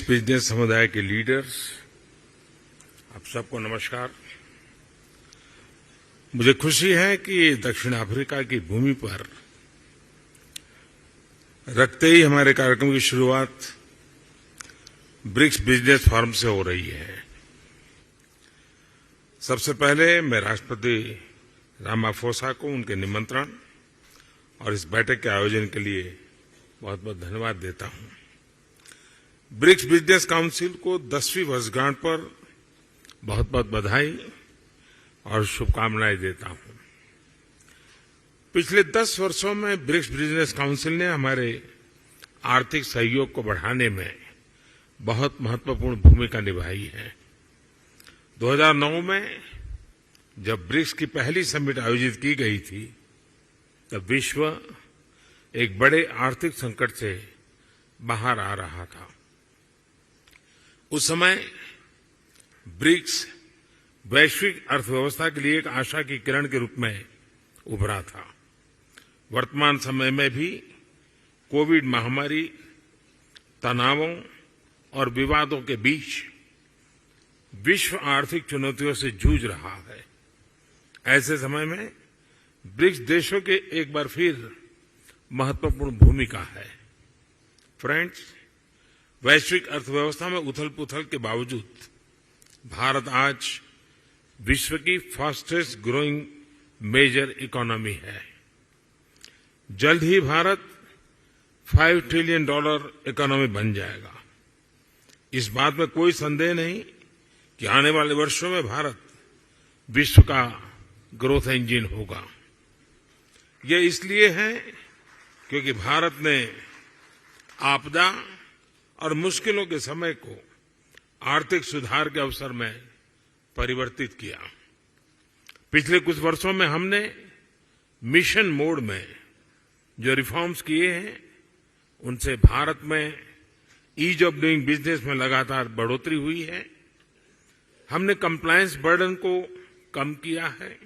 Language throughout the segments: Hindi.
बिजनेस समुदाय के लीडर्स, आप सबको नमस्कार। मुझे खुशी है कि दक्षिण अफ्रीका की भूमि पर रखते ही हमारे कार्यक्रम की शुरुआत ब्रिक्स बिजनेस फोरम से हो रही है। सबसे पहले मैं राष्ट्रपति रामाफोसा को उनके निमंत्रण और इस बैठक के आयोजन के लिए बहुत बहुत धन्यवाद देता हूं। ब्रिक्स बिजनेस काउंसिल को 10वीं वर्षगांठ पर बहुत बहुत बधाई और शुभकामनाएं देता हूं। पिछले 10 वर्षों में ब्रिक्स बिजनेस काउंसिल ने हमारे आर्थिक सहयोग को बढ़ाने में बहुत महत्वपूर्ण भूमिका निभाई है। 2009 में जब ब्रिक्स की पहली समिट आयोजित की गई थी, तब विश्व एक बड़े आर्थिक संकट से बाहर आ रहा था। उस समय ब्रिक्स वैश्विक अर्थव्यवस्था के लिए एक आशा की किरण के रूप में उभरा था। वर्तमान समय में भी कोविड महामारी, तनावों और विवादों के बीच विश्व आर्थिक चुनौतियों से जूझ रहा है। ऐसे समय में ब्रिक्स देशों के एक बार फिर महत्वपूर्ण भूमिका है। फ्रेंड्स, वैश्विक अर्थव्यवस्था में उथल-पुथल के बावजूद भारत आज विश्व की फास्टेस्ट ग्रोइंग मेजर इकोनॉमी है। जल्द ही भारत $5 ट्रिलियन इकोनॉमी बन जाएगा। इस बात में कोई संदेह नहीं कि आने वाले वर्षों में भारत विश्व का ग्रोथ इंजन होगा। यह इसलिए है क्योंकि भारत ने आपदा और मुश्किलों के समय को आर्थिक सुधार के अवसर में परिवर्तित किया। पिछले कुछ वर्षों में हमने मिशन मोड में जो रिफॉर्म्स किए हैं, उनसे भारत में ईज ऑफ डूइंग बिजनेस में लगातार बढ़ोतरी हुई है। हमने कंप्लायंस बर्डन को कम किया है,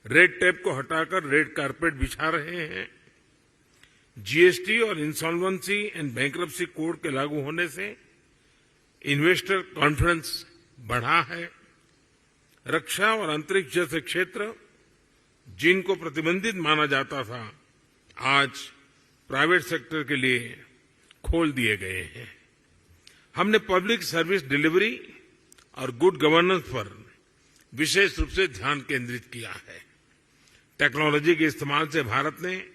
रेड टेप को हटाकर रेड कारपेट बिछा रहे हैं। जीएसटी और इंसॉल्वेंसी एंड बैंक्रप्सी कोड के लागू होने से इन्वेस्टर कॉन्फिडेंस बढ़ा है। रक्षा और अंतरिक्ष जैसे क्षेत्र जिनको प्रतिबंधित माना जाता था, आज प्राइवेट सेक्टर के लिए खोल दिए गए हैं। हमने पब्लिक सर्विस डिलीवरी और गुड गवर्नेंस पर विशेष रूप से ध्यान केंद्रित किया है। टेक्नोलॉजी के इस्तेमाल से भारत ने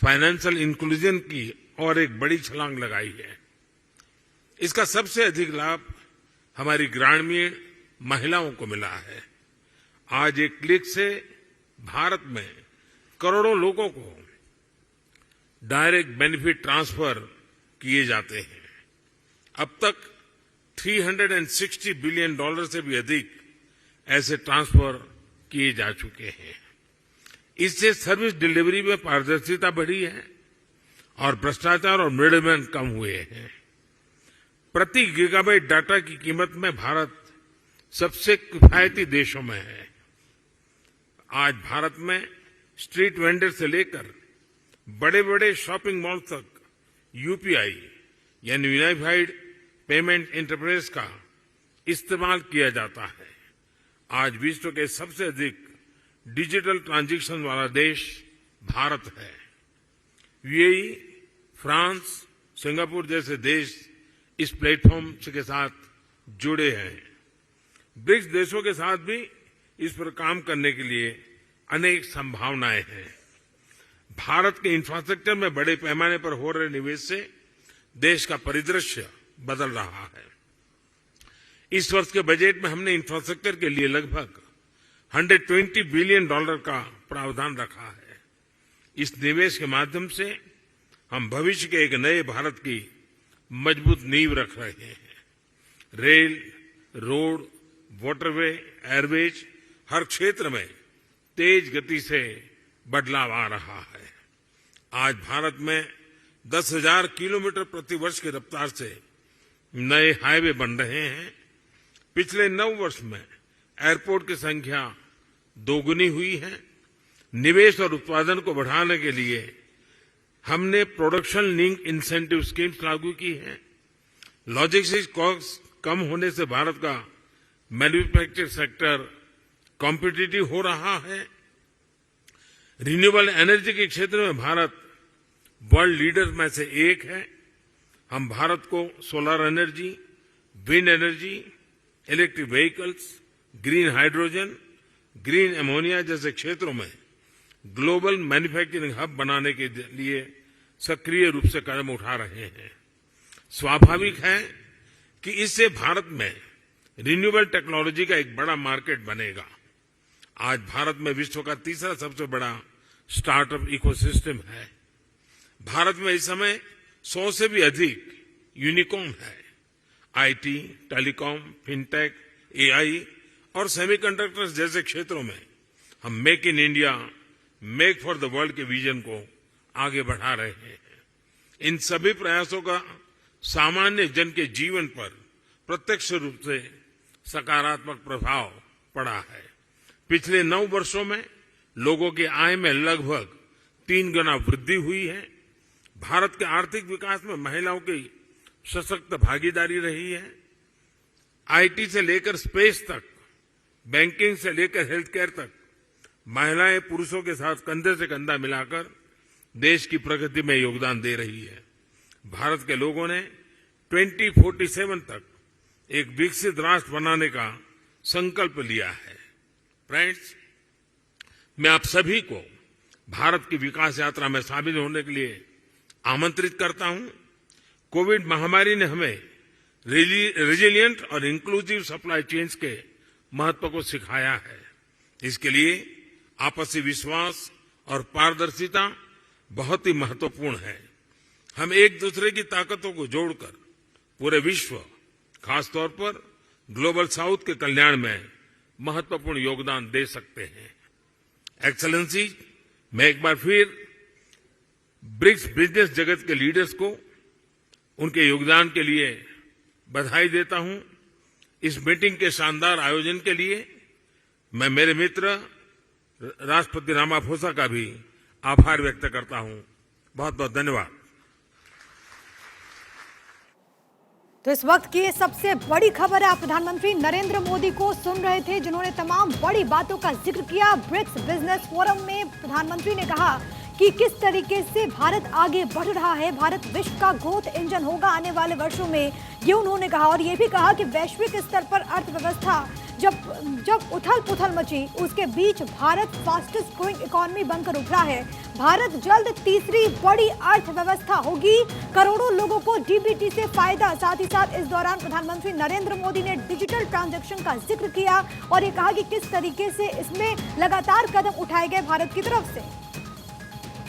फाइनेंशियल इंक्लूजन की और एक बड़ी छलांग लगाई है। इसका सबसे अधिक लाभ हमारी ग्रामीण महिलाओं को मिला है। आज एक क्लिक से भारत में करोड़ों लोगों को डायरेक्ट बेनिफिट ट्रांसफर किए जाते हैं। अब तक $360 बिलियन से भी अधिक ऐसे ट्रांसफर किए जा चुके हैं। इससे सर्विस डिलीवरी में पारदर्शिता बढ़ी है और भ्रष्टाचार और मिडलमैन कम हुए हैं। प्रति गीगाबाइट डाटा की कीमत में भारत सबसे किफायती देशों में है। आज भारत में स्ट्रीट वेंडर से लेकर बड़े-बड़े शॉपिंग मॉल तक यूपीआई यानी यूनिफाइड पेमेंट इंटरफेस का इस्तेमाल किया जाता है। आज विश्व के सबसे अधिक डिजिटल ट्रांजैक्शन वाला देश भारत है। यूएई, फ्रांस, सिंगापुर जैसे देश इस प्लेटफॉर्म के साथ जुड़े हैं। ब्रिक्स देशों के साथ भी इस पर काम करने के लिए अनेक संभावनाएं हैं। भारत के इंफ्रास्ट्रक्चर में बड़े पैमाने पर हो रहे निवेश से देश का परिदृश्य बदल रहा है। इस वर्ष के बजट में हमने इंफ्रास्ट्रक्चर के लिए लगभग $120 बिलियन का प्रावधान रखा है। इस निवेश के माध्यम से हम भविष्य के एक नए भारत की मजबूत नींव रख रहे हैं। रेल, रोड, वाटरवे, एयरवेज हर क्षेत्र में तेज गति से बदलाव आ रहा है। आज भारत में 10,000 किलोमीटर प्रति वर्ष की रफ्तार से नए हाईवे बन रहे हैं। पिछले 9 वर्ष में एयरपोर्ट की संख्या दोगुनी हुई है। निवेश और उत्पादन को बढ़ाने के लिए हमने प्रोडक्शन लिंक इंसेंटिव स्कीम्स लागू की हैं। लॉजिस्टिक्स कॉस्ट कम होने से भारत का मैन्युफैक्चरिंग सेक्टर कॉम्पिटिटिव हो रहा है। रिन्यूएबल एनर्जी के क्षेत्र में भारत वर्ल्ड लीडर में से एक है। हम भारत को solar energy, wind energy, electric vehicles, green hydrogen, green ammonia जैसे क्षेत्रों में ग्लोबल मैन्युफैक्चरिंग हब बनाने के लिए सक्रिय रूप से कदम उठा रहे हैं। स्वाभाविक है कि इससे भारत में रिन्यूएबल टेक्नोलॉजी का एक बड़ा मार्केट बनेगा। आज भारत में विश्व का तीसरा सबसे बड़ा स्टार्टअप इकोसिस्टम है। भारत में इस समय 100 से भी अधिक यूनिकॉर्न है। आईटी, टेलीकॉम, फिनटेक, एआई और सेमीकंडक्टर्स जैसे क्षेत्रों में हम make in India, make for the world के विजन को आगे बढ़ा रहे हैं। इन सभी प्रयासों का सामान्य जन के जीवन पर प्रत्यक्ष रूप से सकारात्मक प्रभाव पड़ा है। पिछले 9 वर्षों में लोगों की आय में लगभग 3 गुना वृद्धि हुई है। भारत के आर्थिक विकास में महिलाओं की सशक्त भागीदारी रही है। आईटी से लेकर स्पेस तक, बैंकिंग से लेकर हेल्थ केयर तक महिलाएं पुरुषों के साथ कंधे से कंधा मिलाकर देश की प्रगति में योगदान दे रही है। भारत के लोगों ने 2047 तक एक विकसित राष्ट्र बनाने का संकल्प लिया है। फ्रेंड्स, मैं आप सभी को भारत की विकास यात्रा में शामिल होने के लिए आमंत्रित करता हूं। कोविड महामारी ने हमें रेजिलिएंट और इंक्लूसिव सप्लाई चेन्स के महत्व को सिखाया है। इसके लिए आपसी विश्वास और पारदर्शिता बहुत ही महत्वपूर्ण है। हम एक दूसरे की ताकतों को जोड़कर पूरे विश्व, खासतौर पर ग्लोबल साउथ के कल्याण में महत्वपूर्ण योगदान दे सकते हैं। एक्सेलेंसी, मैं एक बार फिर ब्रिक्स बिजनेस जगत के लीडर्स को उनके योगदान के लिए बधाई देता हूं। इस मीटिंग के शानदार आयोजन के लिए मैं मेरे मित्र राष्ट्रपति रामाफोसा का भी आभार व्यक्त करता हूं। बहुत बहुत धन्यवाद। तो इस वक्त की सबसे बड़ी खबर है, आप प्रधानमंत्री नरेंद्र मोदी को सुन रहे थे, जिन्होंने तमाम बड़ी बातों का जिक्र किया। ब्रिक्स बिजनेस फोरम में प्रधानमंत्री ने कहा कि किस तरीके से भारत आगे बढ़ रहा है, भारत विश्व का ग्रोथ इंजन होगा आने वाले वर्षों में, ये उन्होंने कहा। और ये भी कहा कि वैश्विक स्तर पर अर्थव्यवस्था जब उथल पुथल मची, उसके बीच भारत फास्टेस्ट ग्रोइंग इकोनॉमी बनकर उभरा है। भारत जल्द तीसरी बड़ी अर्थव्यवस्था होगी, करोड़ों लोगों को डीबीटी से फायदा। साथ ही साथ इस दौरान प्रधानमंत्री नरेंद्र मोदी ने डिजिटल ट्रांजैक्शन का जिक्र किया और ये कहा कि किस तरीके से इसमें लगातार कदम उठाए गए भारत की तरफ से।